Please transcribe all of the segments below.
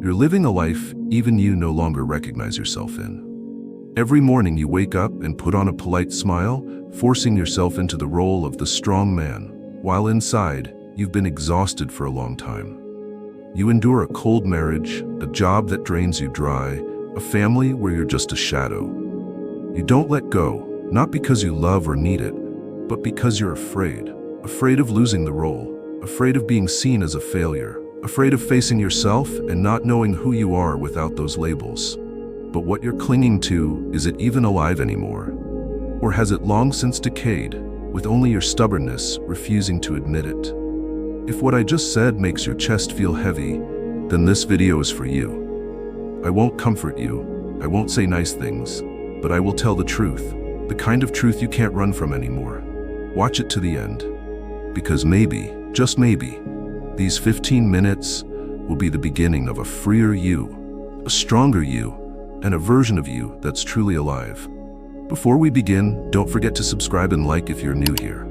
You're living a life even you no longer recognize yourself in. Every morning you wake up and put on a polite smile, forcing yourself into the role of the strong man, while inside, you've been exhausted for a long time. You endure a cold marriage, a job that drains you dry, a family where you're just a shadow. You don't let go, not because you love or need it, but because you're afraid. Afraid of losing the role, afraid of being seen as a failure, afraid of facing yourself and not knowing who you are without those labels. But what you're clinging to, is it even alive anymore? Or has it long since decayed, with only your stubbornness refusing to admit it? If what I just said makes your chest feel heavy, then this video is for you. I won't comfort you, I won't say nice things, but I will tell the truth, the kind of truth you can't run from anymore. Watch it to the end. Because maybe, just maybe, these 15 minutes will be the beginning of a freer you, a stronger you, and a version of you that's truly alive. Before we begin, don't forget to subscribe and like if you're new here.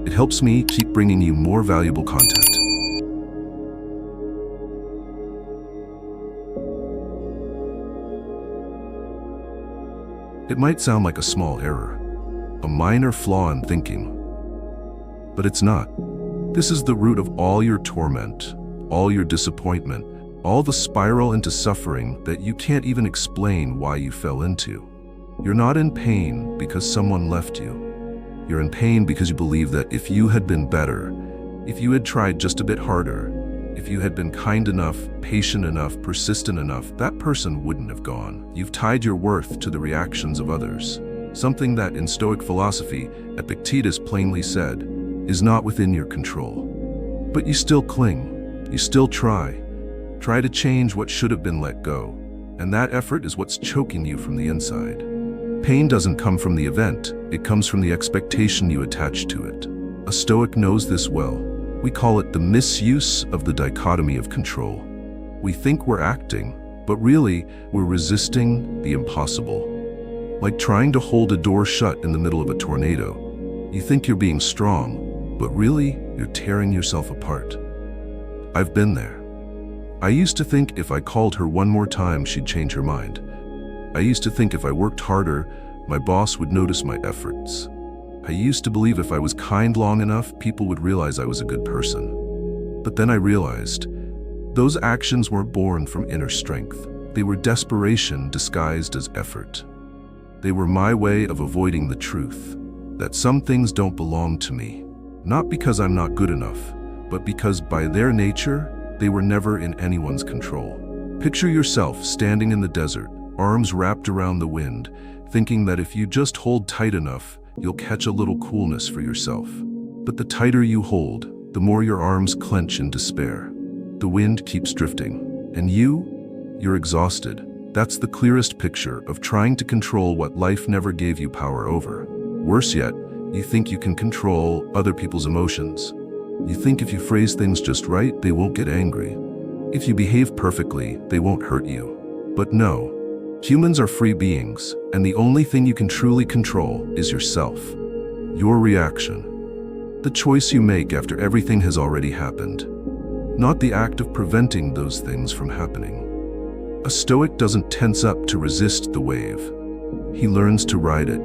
It helps me keep bringing you more valuable content. It might sound like a small error, a minor flaw in thinking, but it's not. This is the root of all your torment, all your disappointment, all the spiral into suffering that you can't even explain why you fell into. You're not in pain because someone left you. You're in pain because you believe that if you had been better, if you had tried just a bit harder, if you had been kind enough, patient enough, persistent enough, that person wouldn't have gone. You've tied your worth to the reactions of others, something that in Stoic philosophy, Epictetus plainly said, is not within your control. But you still cling, you still try to change what should have been let go, and that effort is what's choking you from the inside. Pain doesn't come from the event, it comes from the expectation you attach to it. A Stoic knows this well. We call it the misuse of the dichotomy of control. We think we're acting, but really, we're resisting the impossible. Like trying to hold a door shut in the middle of a tornado. You think you're being strong, but really, you're tearing yourself apart. I've been there. I used to think if I called her one more time, she'd change her mind. I used to think if I worked harder, my boss would notice my efforts. I used to believe if I was kind long enough, people would realize I was a good person. But then I realized, those actions weren't born from inner strength. They were desperation disguised as effort. They were my way of avoiding the truth, that some things don't belong to me. Not because I'm not good enough, but because by their nature, they were never in anyone's control. Picture yourself standing in the desert, arms wrapped around the wind, thinking that if you just hold tight enough, you'll catch a little coolness for yourself. But the tighter you hold, the more your arms clench in despair. The wind keeps drifting, and you're exhausted. That's the clearest picture of trying to control what life never gave you power over. Worse yet, you think you can control other people's emotions. You think if you phrase things just right, they won't get angry. If you behave perfectly, they won't hurt you. But no, humans are free beings, and the only thing you can truly control is yourself. Your reaction. The choice you make after everything has already happened. Not the act of preventing those things from happening. A Stoic doesn't tense up to resist the wave. He learns to ride it.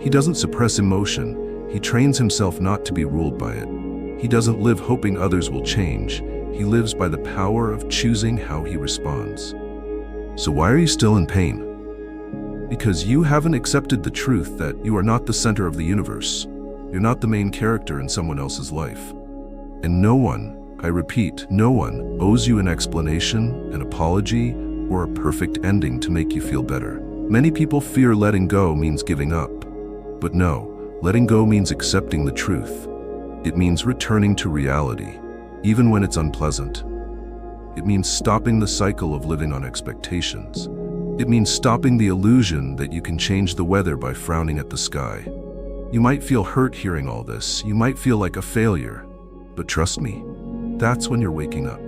He doesn't suppress emotion. He trains himself not to be ruled by it. He doesn't live hoping others will change. He lives by the power of choosing how he responds. So why are you still in pain? Because you haven't accepted the truth that you are not the center of the universe. You're not the main character in someone else's life. And no one, I repeat, no one owes you an explanation, an apology, or a perfect ending to make you feel better. Many people fear letting go means giving up. But no. Letting go means accepting the truth. It means returning to reality, even when it's unpleasant. It means stopping the cycle of living on expectations. It means stopping the illusion that you can change the weather by frowning at the sky. You might feel hurt hearing all this. You might feel like a failure. But trust me, that's when you're waking up.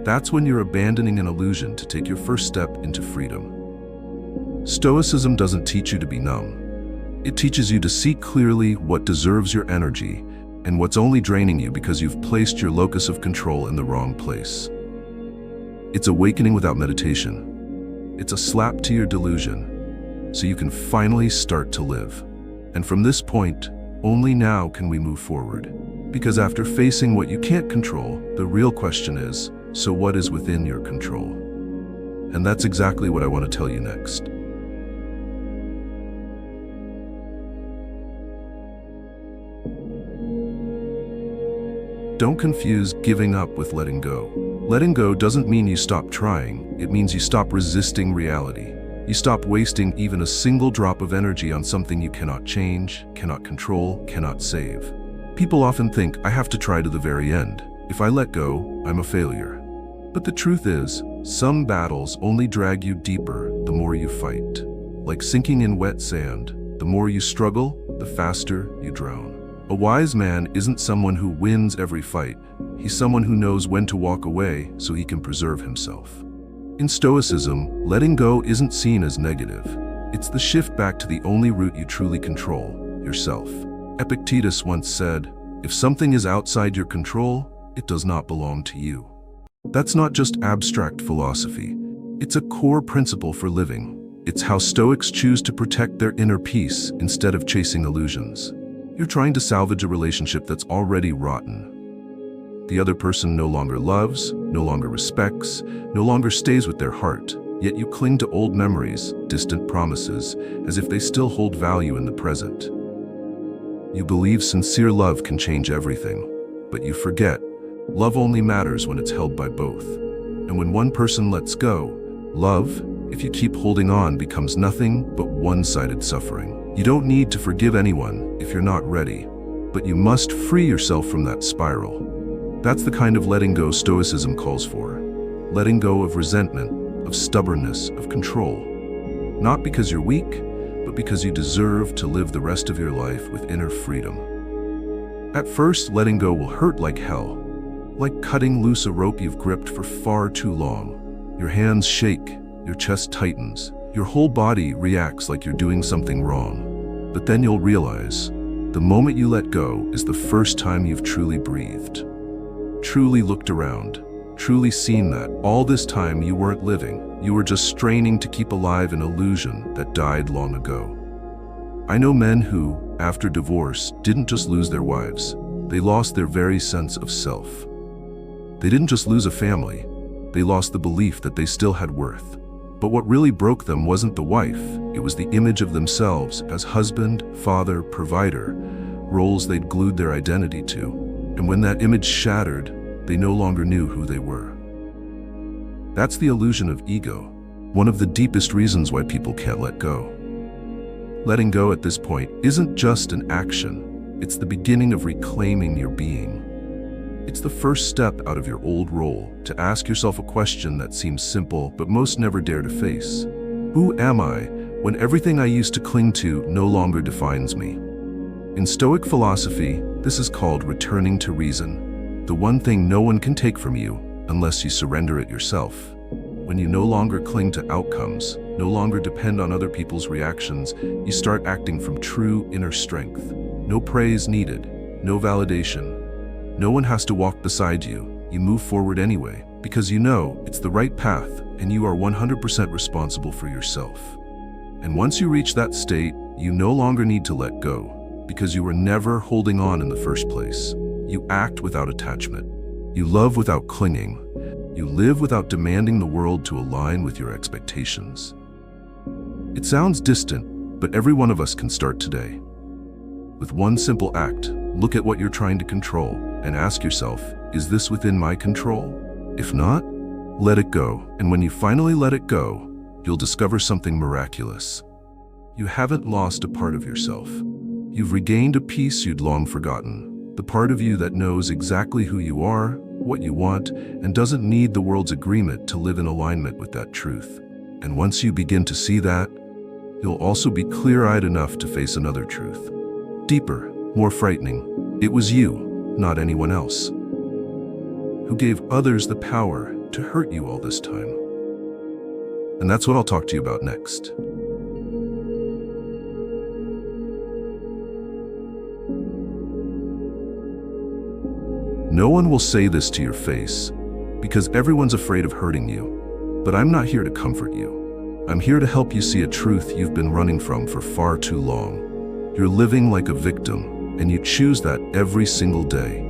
That's when you're abandoning an illusion to take your first step into freedom. Stoicism doesn't teach you to be numb. It teaches you to see clearly what deserves your energy and what's only draining you because you've placed your locus of control in the wrong place. It's awakening without meditation. It's a slap to your delusion, so you can finally start to live. And from this point, only now can we move forward. Because after facing what you can't control, the real question is, so what is within your control? And that's exactly what I want to tell you next. Don't confuse giving up with letting go. Letting go doesn't mean you stop trying. It means you stop resisting reality. You stop wasting even a single drop of energy on something you cannot change, cannot control, cannot save. People often think, I have to try to the very end. If I let go, I'm a failure. But the truth is, some battles only drag you deeper the more you fight. Like sinking in wet sand, the more you struggle, the faster you drown. A wise man isn't someone who wins every fight. He's someone who knows when to walk away so he can preserve himself. In Stoicism, letting go isn't seen as negative. It's the shift back to the only route you truly control, yourself. Epictetus once said, if something is outside your control, it does not belong to you. That's not just abstract philosophy. It's a core principle for living. It's how Stoics choose to protect their inner peace instead of chasing illusions. You're trying to salvage a relationship that's already rotten. The other person no longer loves, no longer respects, no longer stays with their heart, yet you cling to old memories, distant promises, as if they still hold value in the present. You believe sincere love can change everything, but you forget, love only matters when it's held by both. And when one person lets go, love, if you keep holding on, becomes nothing but one-sided suffering. You don't need to forgive anyone if you're not ready, but you must free yourself from that spiral. That's the kind of letting go Stoicism calls for. Letting go of resentment, of stubbornness, of control. Not because you're weak, but because you deserve to live the rest of your life with inner freedom. At first, letting go will hurt like hell, like cutting loose a rope you've gripped for far too long. Your hands shake, your chest tightens, your whole body reacts like you're doing something wrong. But then you'll realize, the moment you let go is the first time you've truly breathed, truly looked around, truly seen that all this time you weren't living, you were just straining to keep alive an illusion that died long ago. I know men who, after divorce, didn't just lose their wives, they lost their very sense of self. They didn't just lose a family, they lost the belief that they still had worth. But what really broke them wasn't the wife, it was the image of themselves as husband, father, provider, roles they'd glued their identity to. And when that image shattered, they no longer knew who they were. That's the illusion of ego, one of the deepest reasons why people can't let go. Letting go at this point isn't just an action, it's the beginning of reclaiming your being. It's the first step out of your old role to ask yourself a question that seems simple but most never dare to face. Who am I when everything I used to cling to no longer defines me? In Stoic philosophy, this is called returning to reason, the one thing no one can take from you unless you surrender it yourself. When you no longer cling to outcomes, no longer depend on other people's reactions, you start acting from true inner strength. No praise needed, no validation. No one has to walk beside you. You move forward anyway, because you know it's the right path and you are 100% responsible for yourself. And once you reach that state, you no longer need to let go, because you were never holding on in the first place. You act without attachment. You love without clinging. You live without demanding the world to align with your expectations. It sounds distant, but every one of us can start today. With one simple act, look at what you're trying to control and ask yourself, is this within my control? If not, let it go. And when you finally let it go, you'll discover something miraculous. You haven't lost a part of yourself. You've regained a piece you'd long forgotten, the part of you that knows exactly who you are, what you want, and doesn't need the world's agreement to live in alignment with that truth. And once you begin to see that, you'll also be clear-eyed enough to face another truth. Deeper, more frightening. It was you, not anyone else, who gave others the power to hurt you all this time. And that's what I'll talk to you about next. No one will say this to your face, because everyone's afraid of hurting you. But I'm not here to comfort you. I'm here to help you see a truth you've been running from for far too long. You're living like a victim, and you choose that every single day.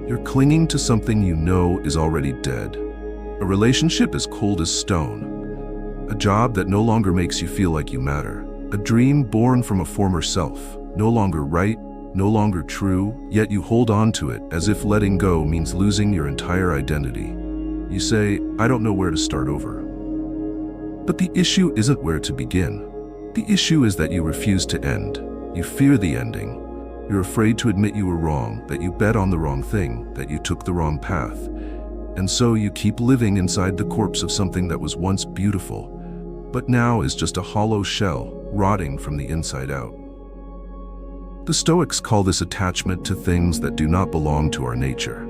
You're clinging to something you know is already dead. A relationship as cold as stone. A job that no longer makes you feel like you matter. A dream born from a former self, no longer right, no longer true, yet you hold on to it as if letting go means losing your entire identity. You say, I don't know where to start over. But the issue isn't where to begin. The issue is that you refuse to end. You fear the ending. You're afraid to admit you were wrong, that you bet on the wrong thing, that you took the wrong path. And so you keep living inside the corpse of something that was once beautiful, but now is just a hollow shell, rotting from the inside out. The Stoics call this attachment to things that do not belong to our nature.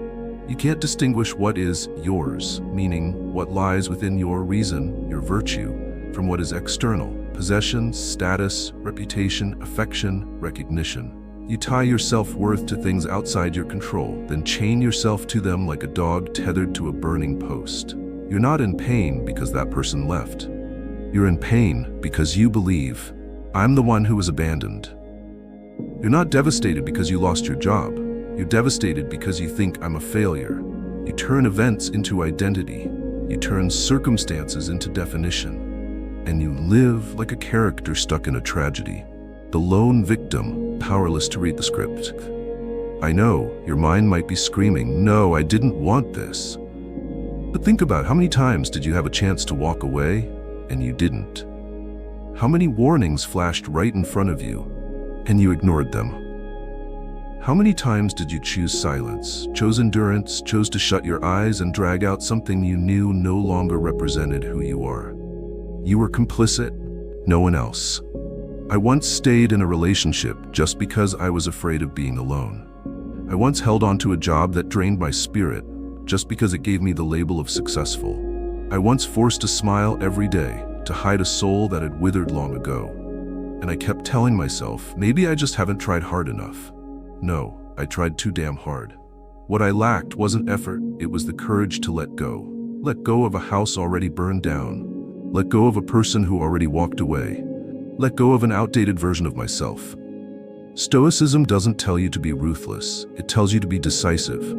You can't distinguish what is yours, meaning what lies within your reason, your virtue, from what is external, possessions, status, reputation, affection, recognition. You tie your self-worth to things outside your control, then chain yourself to them like a dog tethered to a burning post. You're not in pain because that person left. You're in pain because you believe, I'm the one who was abandoned. You're not devastated because you lost your job. You're devastated because you think I'm a failure. You turn events into identity. You turn circumstances into definition. And you live like a character stuck in a tragedy. The lone victim, powerless to read the script. I know, your mind might be screaming, no, I didn't want this. But think about how many times did you have a chance to walk away, and you didn't? How many warnings flashed right in front of you, and you ignored them? How many times did you choose silence, chose endurance, chose to shut your eyes and drag out something you knew no longer represented who you are? You were complicit, no one else. I once stayed in a relationship just because I was afraid of being alone. I once held on to a job that drained my spirit just because it gave me the label of successful. I once forced a smile every day to hide a soul that had withered long ago. And I kept telling myself, maybe I just haven't tried hard enough. No, I tried too damn hard. What I lacked wasn't effort, it was the courage to let go. Let go of a house already burned down. Let go of a person who already walked away. Let go of an outdated version of myself. Stoicism doesn't tell you to be ruthless, it tells you to be decisive.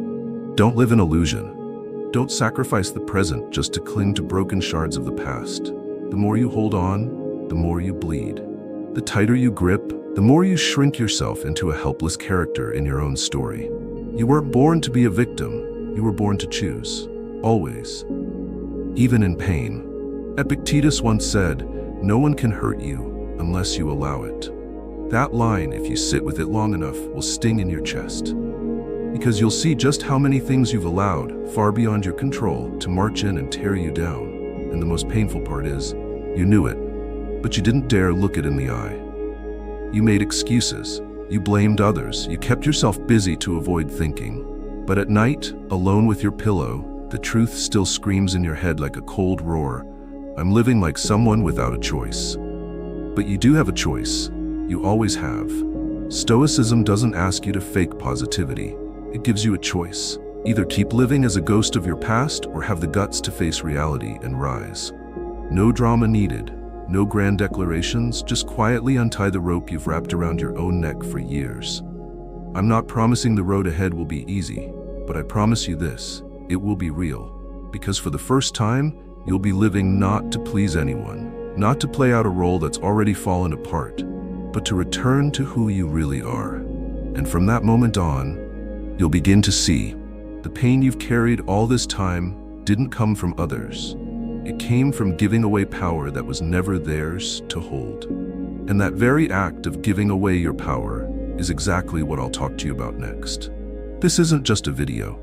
Don't live in illusion. Don't sacrifice the present just to cling to broken shards of the past. The more you hold on, the more you bleed. The tighter you grip, the more you shrink yourself into a helpless character in your own story. You weren't born to be a victim, you were born to choose. Always. Even in pain. Epictetus once said, no one can hurt you unless you allow it. That line, if you sit with it long enough, will sting in your chest. Because you'll see just how many things you've allowed, far beyond your control, to march in and tear you down. And the most painful part is, you knew it, but you didn't dare look it in the eye. You made excuses, you blamed others, you kept yourself busy to avoid thinking. But at night, alone with your pillow, the truth still screams in your head like a cold roar. I'm living like someone without a choice. But you do have a choice. You always have. Stoicism doesn't ask you to fake positivity. It gives you a choice. Either keep living as a ghost of your past or have the guts to face reality and rise. No drama needed. No grand declarations, just quietly untie the rope you've wrapped around your own neck for years. I'm not promising the road ahead will be easy, but I promise you this, it will be real. Because for the first time, you'll be living not to please anyone, not to play out a role that's already fallen apart, but to return to who you really are. And from that moment on, you'll begin to see the pain you've carried all this time didn't come from others. It came from giving away power that was never theirs to hold. And that very act of giving away your power is exactly what I'll talk to you about next. This isn't just a video.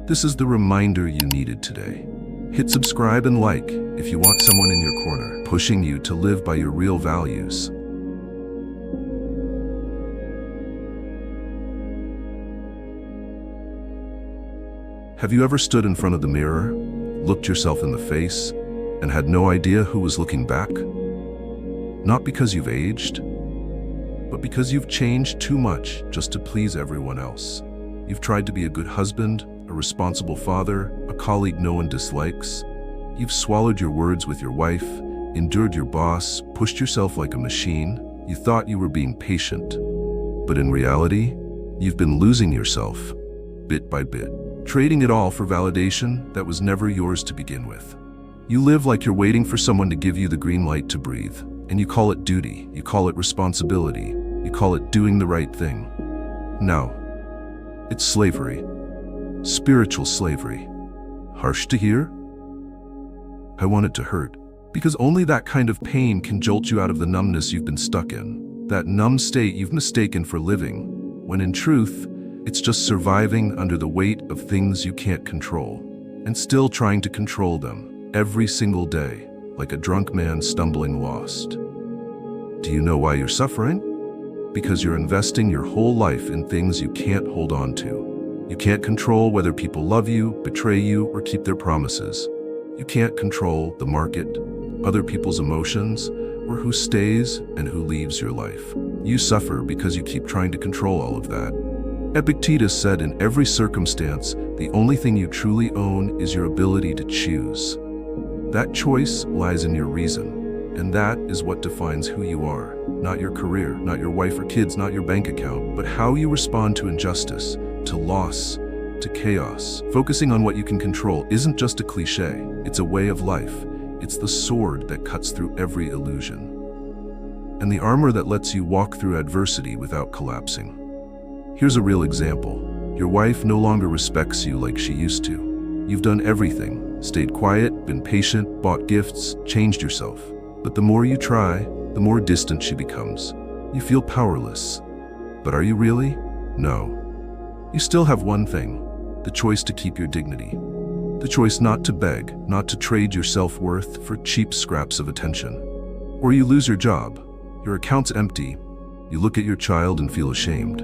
This is the reminder you needed today. Hit subscribe and like if you want someone in your corner, pushing you to live by your real values. Have you ever stood in front of the mirror, looked yourself in the face, and had no idea who was looking back? Not because you've aged, but because you've changed too much just to please everyone else. You've tried to be a good husband, a responsible father, a colleague no one dislikes. You've swallowed your words with your wife, endured your boss, pushed yourself like a machine. You thought you were being patient. But in reality, you've been losing yourself, bit by bit, trading it all for validation that was never yours to begin with. You live like you're waiting for someone to give you the green light to breathe, and you call it duty, you call it responsibility, you call it doing the right thing. No, it's slavery. Spiritual slavery. Harsh to hear? I want it to hurt, because only that kind of pain can jolt you out of the numbness you've been stuck in, that numb state you've mistaken for living, when in truth, it's just surviving under the weight of things you can't control, and still trying to control them every single day, like a drunk man stumbling lost. Do you know why you're suffering? Because you're investing your whole life in things you can't hold on to. You can't control whether people love you, betray you, or keep their promises. You can't control the market, other people's emotions, or who stays and who leaves your life. You suffer because you keep trying to control all of that. Epictetus said, in every circumstance, the only thing you truly own is your ability to choose. That choice lies in your reason, and that is what defines who you are. Not your career, not your wife or kids, not your bank account, but how you respond to injustice, to loss, to chaos. Focusing on what you can control isn't just a cliche, it's a way of life. It's the sword that cuts through every illusion, and the armor that lets you walk through adversity without collapsing. Here's a real example. Your wife no longer respects you like she used to. You've done everything, stayed quiet, been patient, bought gifts, changed yourself. But the more you try, the more distant she becomes. You feel powerless. But are you really? No. You still have one thing, the choice to keep your dignity. The choice not to beg, not to trade your self-worth for cheap scraps of attention. Or you lose your job, your account's empty, you look at your child and feel ashamed.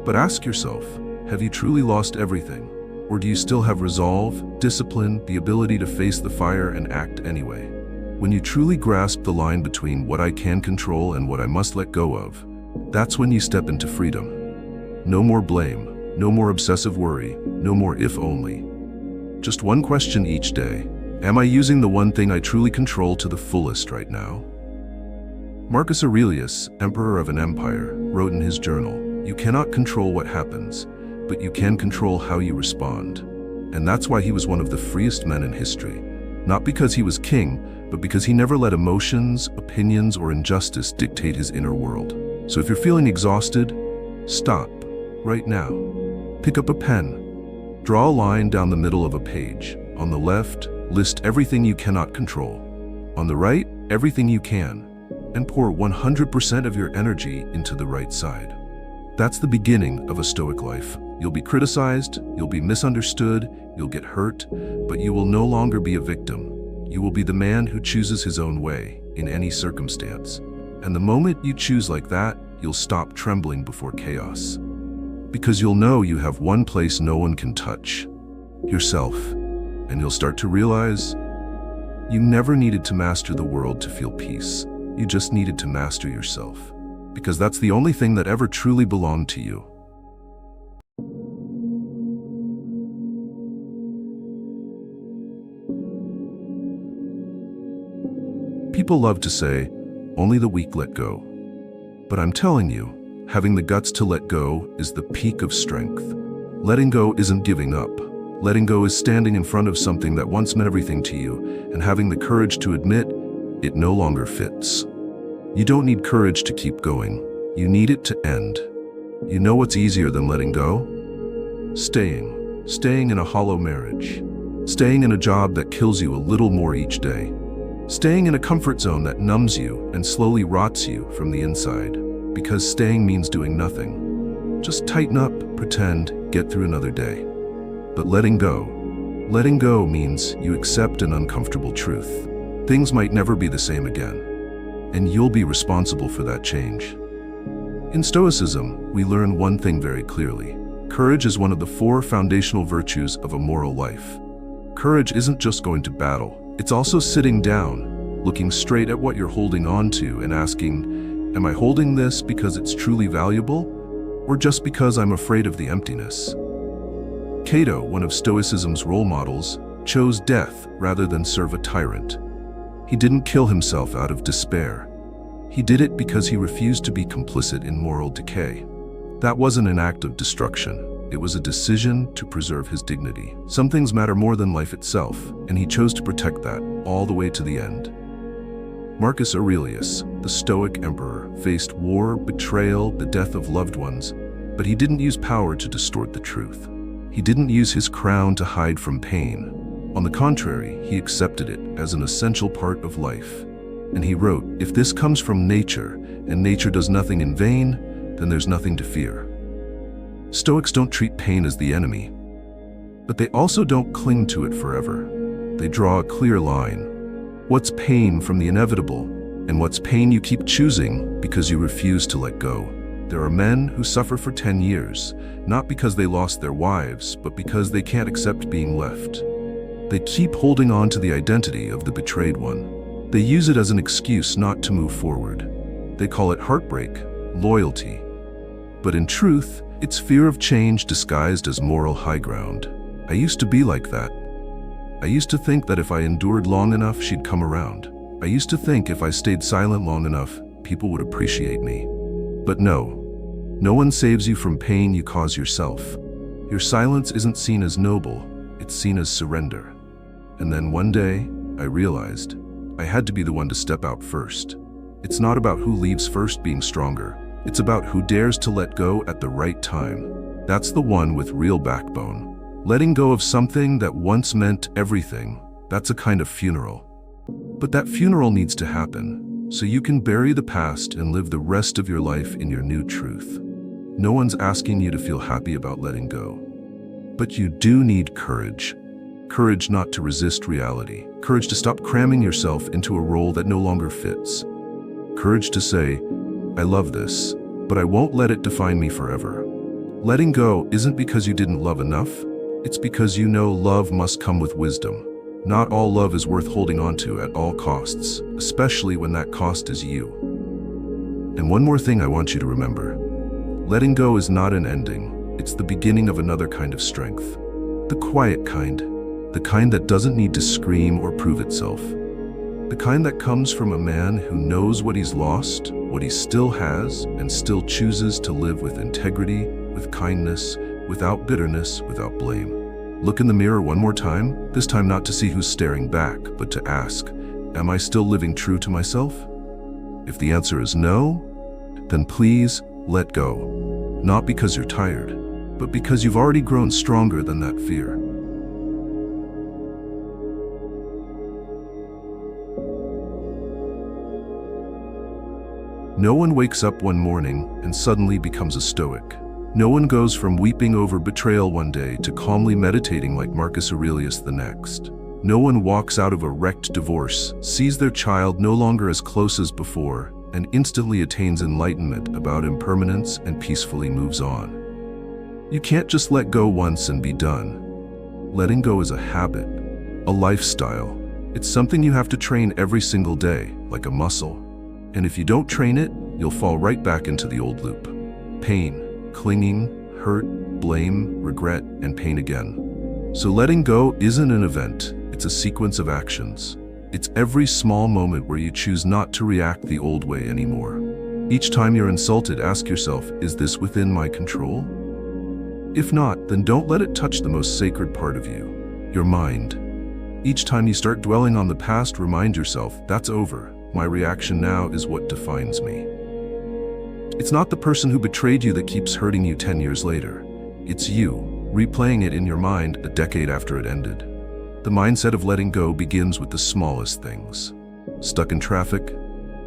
But ask yourself, have you truly lost everything? Or do you still have resolve, discipline, the ability to face the fire and act anyway? When you truly grasp the line between what I can control and what I must let go of, that's when you step into freedom. No more blame, no more obsessive worry, no more if only. Just one question each day. Am I using the one thing I truly control to the fullest right now? Marcus Aurelius, emperor of an empire, wrote in his journal, "You cannot control what happens, but you can control how you respond." And that's why he was one of the freest men in history. Not because he was king, but because he never let emotions, opinions, or injustice dictate his inner world. So if you're feeling exhausted, stop, right now. Pick up a pen. Draw a line down the middle of a page. On the left, list everything you cannot control. On the right, everything you can. And pour 100% of your energy into the right side. That's the beginning of a Stoic life. You'll be criticized, you'll be misunderstood, you'll get hurt, but you will no longer be a victim. You will be the man who chooses his own way in any circumstance. And the moment you choose like that, you'll stop trembling before chaos. Because you'll know you have one place no one can touch, yourself. And you'll start to realize you never needed to master the world to feel peace. You just needed to master yourself. Because that's the only thing that ever truly belonged to you. People love to say, only the weak let go. But I'm telling you, having the guts to let go is the peak of strength. Letting go isn't giving up. Letting go is standing in front of something that once meant everything to you and having the courage to admit it no longer fits. You don't need courage to keep going. You need it to end. You know what's easier than letting go? Staying. Staying in a hollow marriage. Staying in a job that kills you a little more each day. Staying in a comfort zone that numbs you and slowly rots you from the inside. Because staying means doing nothing. Just tighten up, pretend, get through another day. But letting go means you accept an uncomfortable truth. Things might never be the same again. And you'll be responsible for that change. In Stoicism, we learn one thing very clearly. Courage is one of the 4 foundational virtues of a moral life. Courage isn't just going to battle. It's also sitting down, looking straight at what you're holding on to and asking, am I holding this because it's truly valuable, or just because I'm afraid of the emptiness? Cato, one of Stoicism's role models, chose death rather than serve a tyrant. He didn't kill himself out of despair. He did it because he refused to be complicit in moral decay. That wasn't an act of destruction. It was a decision to preserve his dignity. Some things matter more than life itself, and he chose to protect that all the way to the end. Marcus Aurelius, the Stoic emperor, faced war, betrayal, the death of loved ones, but he didn't use power to distort the truth. He didn't use his crown to hide from pain. On the contrary, he accepted it as an essential part of life. And he wrote, "If this comes from nature, and nature does nothing in vain, then there's nothing to fear." Stoics don't treat pain as the enemy, but they also don't cling to it forever. They draw a clear line. What's pain from the inevitable, and what's pain you keep choosing because you refuse to let go. There are men who suffer for 10 years, not because they lost their wives, but because they can't accept being left. They keep holding on to the identity of the betrayed one. They use it as an excuse not to move forward. They call it heartbreak, loyalty. But in truth, it's fear of change disguised as moral high ground. I used to be like that. I used to think that if I endured long enough, she'd come around. I used to think if I stayed silent long enough, people would appreciate me. But no one saves you from pain you cause yourself. Your silence isn't seen as noble, it's seen as surrender. And then one day, I realized I had to be the one to step out first. It's not about who leaves first being stronger. It's about who dares to let go at the right time. That's the one with real backbone. Letting go of something that once meant everything, that's a kind of funeral. But that funeral needs to happen, so you can bury the past and live the rest of your life in your new truth. No one's asking you to feel happy about letting go. But you do need courage. Courage not to resist reality. Courage to stop cramming yourself into a role that no longer fits. Courage to say, I love this, but I won't let it define me forever. Letting go isn't because you didn't love enough. It's because you know love must come with wisdom. Not all love is worth holding on to at all costs, especially when that cost is you. And one more thing I want you to remember. Letting go is not an ending. It's the beginning of another kind of strength. The quiet kind. The kind that doesn't need to scream or prove itself. The kind that comes from a man who knows what he's lost, what he still has, and still chooses to live with integrity, with kindness, without bitterness, without blame. Look in the mirror one more time, this time not to see who's staring back, but to ask, am I still living true to myself? If the answer is no, then please let go. Not because you're tired, but because you've already grown stronger than that fear. No one wakes up one morning and suddenly becomes a Stoic. No one goes from weeping over betrayal one day to calmly meditating like Marcus Aurelius the next. No one walks out of a wrecked divorce, sees their child no longer as close as before, and instantly attains enlightenment about impermanence and peacefully moves on. You can't just let go once and be done. Letting go is a habit, a lifestyle. It's something you have to train every single day, like a muscle. And if you don't train it, you'll fall right back into the old loop. Pain, clinging, hurt, blame, regret, and pain again. So letting go isn't an event, it's a sequence of actions. It's every small moment where you choose not to react the old way anymore. Each time you're insulted, ask yourself, is this within my control? If not, then don't let it touch the most sacred part of you, your mind. Each time you start dwelling on the past, remind yourself, that's over. My reaction now is what defines me. It's not the person who betrayed you that keeps hurting you 10 years later. It's you, replaying it in your mind a decade after it ended. The mindset of letting go begins with the smallest things. Stuck in traffic?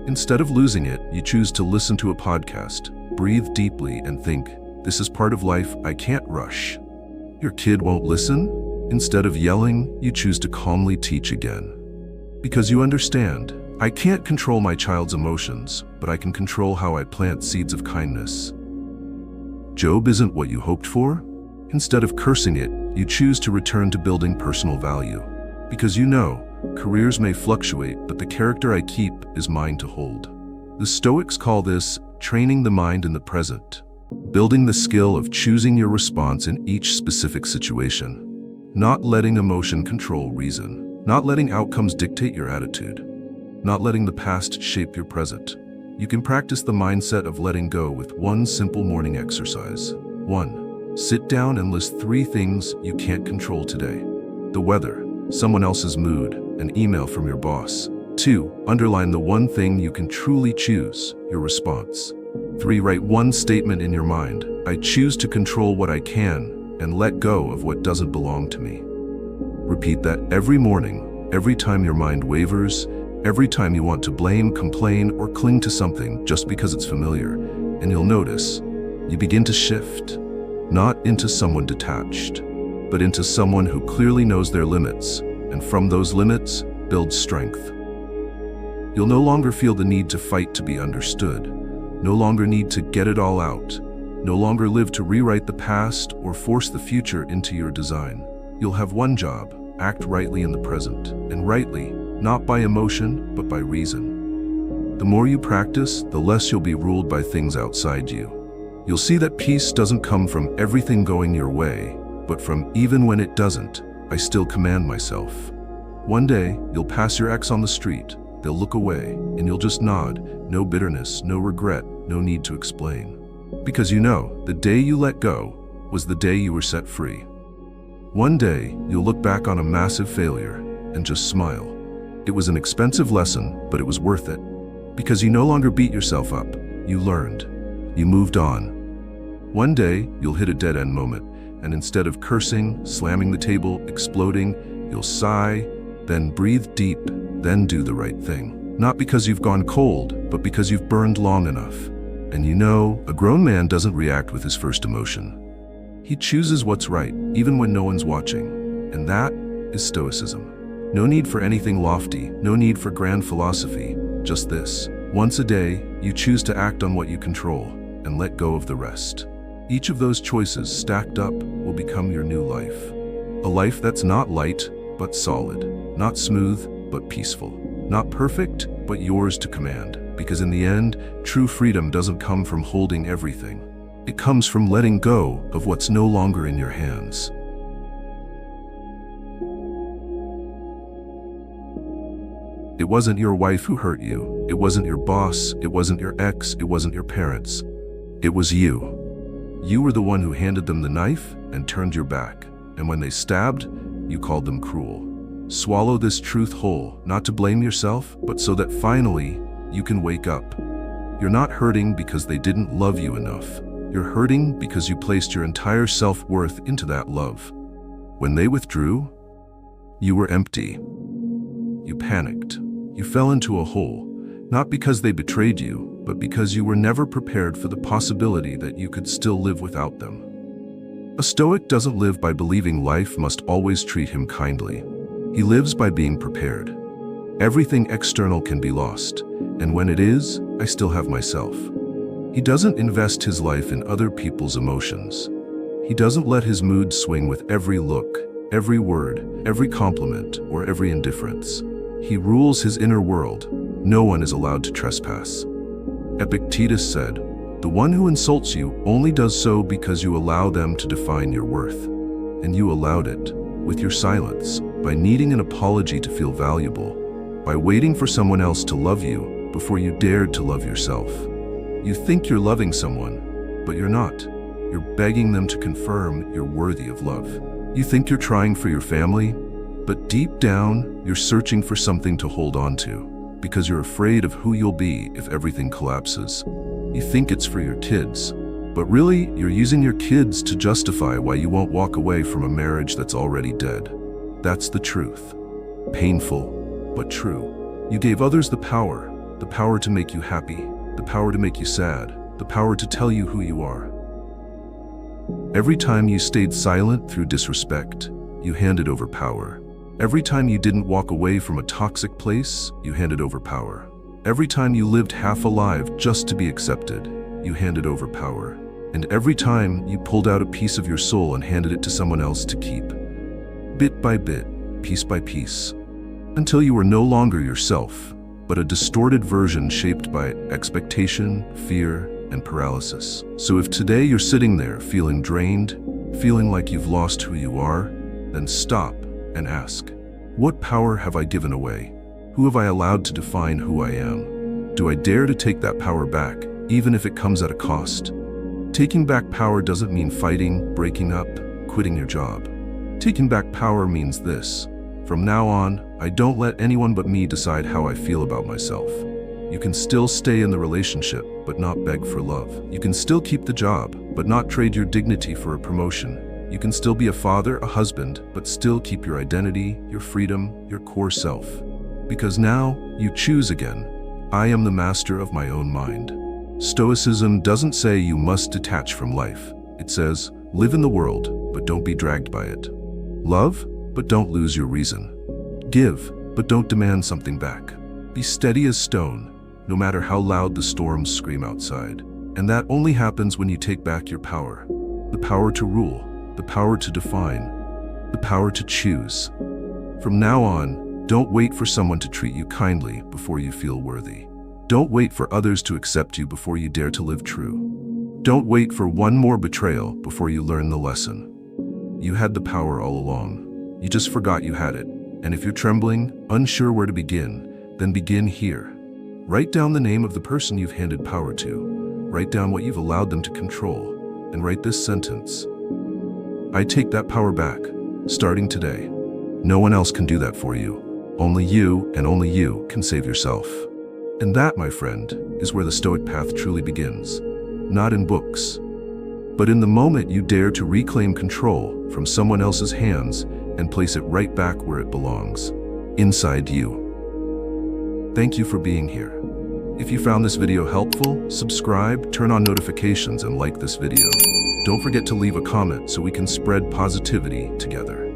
Instead of losing it, you choose to listen to a podcast, breathe deeply, and think, this is part of life, I can't rush. Your kid won't listen? Instead of yelling, you choose to calmly teach again. Because you understand, I can't control my child's emotions, but I can control how I plant seeds of kindness. Job isn't what you hoped for? Instead of cursing it, you choose to return to building personal value. Because you know, careers may fluctuate, but the character I keep is mine to hold. The Stoics call this training the mind in the present. building the skill of choosing your response in each specific situation. Not letting emotion control reason. Not letting outcomes dictate your attitude. Not letting the past shape your present. You can practice the mindset of letting go with one simple morning exercise. 1. Sit down and list 3 things you can't control today. The weather, someone else's mood, an email from your boss. 2. Underline the one thing you can truly choose, your response. 3. Write one statement in your mind. I choose to control what I can and let go of what doesn't belong to me. Repeat that every morning, every time your mind wavers, every time you want to blame, complain, or cling to something just because it's familiar, and you'll notice, you begin to shift, not into someone detached, but into someone who clearly knows their limits, and from those limits, builds strength. You'll no longer feel the need to fight to be understood, no longer need to get it all out, no longer live to rewrite the past or force the future into your design. You'll have one job, act rightly in the present, and rightly, not by emotion, but by reason. The more you practice, the less you'll be ruled by things outside you. You'll see that peace doesn't come from everything going your way, but from even when it doesn't, I still command myself. One day, you'll pass your ex on the street, they'll look away, and you'll just nod, no bitterness, no regret, no need to explain. Because you know, the day you let go was the day you were set free. One day, you'll look back on a massive failure and just smile. It was an expensive lesson, but it was worth it. Because you no longer beat yourself up. You learned. You moved on. One day, you'll hit a dead-end moment, and instead of cursing, slamming the table, exploding, you'll sigh, then breathe deep, then do the right thing. Not because you've gone cold, but because you've burned long enough. And you know, a grown man doesn't react with his first emotion. He chooses what's right, even when no one's watching. And that is Stoicism. No need for anything lofty, no need for grand philosophy, just this. Once a day, you choose to act on what you control and let go of the rest. Each of those choices stacked up will become your new life. A life that's not light, but solid. Not smooth, but peaceful. Not perfect, but yours to command. Because in the end, true freedom doesn't come from holding everything. It comes from letting go of what's no longer in your hands. It wasn't your wife who hurt you. It wasn't your boss. It wasn't your ex. It wasn't your parents. It was you. You were the one who handed them the knife and turned your back. And when they stabbed, you called them cruel. Swallow this truth whole, not to blame yourself, but so that finally you can wake up. You're not hurting because they didn't love you enough. You're hurting because you placed your entire self-worth into that love. When they withdrew, you were empty. You panicked. You fell into a hole, not because they betrayed you, but because you were never prepared for the possibility that you could still live without them. A Stoic doesn't live by believing life must always treat him kindly. He lives by being prepared. Everything external can be lost, and when it is, I still have myself. He doesn't invest his life in other people's emotions. He doesn't let his mood swing with every look, every word, every compliment, or every indifference. He rules his inner world. No one is allowed to trespass. Epictetus said, "The one who insults you only does so because you allow them to define your worth." And you allowed it, with your silence, by needing an apology to feel valuable, by waiting for someone else to love you before you dared to love yourself. You think you're loving someone, but you're not. You're begging them to confirm you're worthy of love. You think you're trying for your family, but deep down, you're searching for something to hold on to, because you're afraid of who you'll be if everything collapses. You think it's for your kids, but really, you're using your kids to justify why you won't walk away from a marriage that's already dead. That's the truth. Painful, but true. You gave others the power to make you happy, the power to make you sad, the power to tell you who you are. Every time you stayed silent through disrespect, you handed over power. Every time you didn't walk away from a toxic place, you handed over power. Every time you lived half alive just to be accepted, you handed over power. And every time you pulled out a piece of your soul and handed it to someone else to keep. Bit by bit, piece by piece, until you were no longer yourself, but a distorted version shaped by expectation, fear, and paralysis. So if today you're sitting there feeling drained, feeling like you've lost who you are, then stop and ask, what power have I given away? Who have I allowed to define who I am? Do I dare to take that power back, even if it comes at a cost? Taking back power doesn't mean fighting, breaking up, quitting your job. Taking back power means this: from now on, I don't let anyone but me decide how I feel about myself. You can still stay in the relationship, but not beg for love. You can still keep the job, but not trade your dignity for a promotion. You can still be a father, a husband, but still keep your identity, your freedom, your core self. Because now, you choose again. I am the master of my own mind. Stoicism doesn't say you must detach from life. It says, live in the world, but don't be dragged by it. Love, but don't lose your reason. Give, but don't demand something back. Be steady as stone, no matter how loud the storms scream outside. And that only happens when you take back your power. The power to rule, the power to define, the power to choose. From now on, don't wait for someone to treat you kindly before you feel worthy. Don't wait for others to accept you before you dare to live true. Don't wait for one more betrayal before you learn the lesson. You had the power all along. You just forgot you had it. And if you're trembling, unsure where to begin, then begin here. Write down the name of the person you've handed power to. Write down what you've allowed them to control. And write this sentence: I take that power back, starting today. No one else can do that for you. Only you and only you can save yourself. And that, my friend, is where the Stoic path truly begins. Not in books, but in the moment you dare to reclaim control from someone else's hands and place it right back where it belongs, inside you. Thank you for being here. If you found this video helpful, subscribe, turn on notifications, and like this video. Don't forget to leave a comment so we can spread positivity together.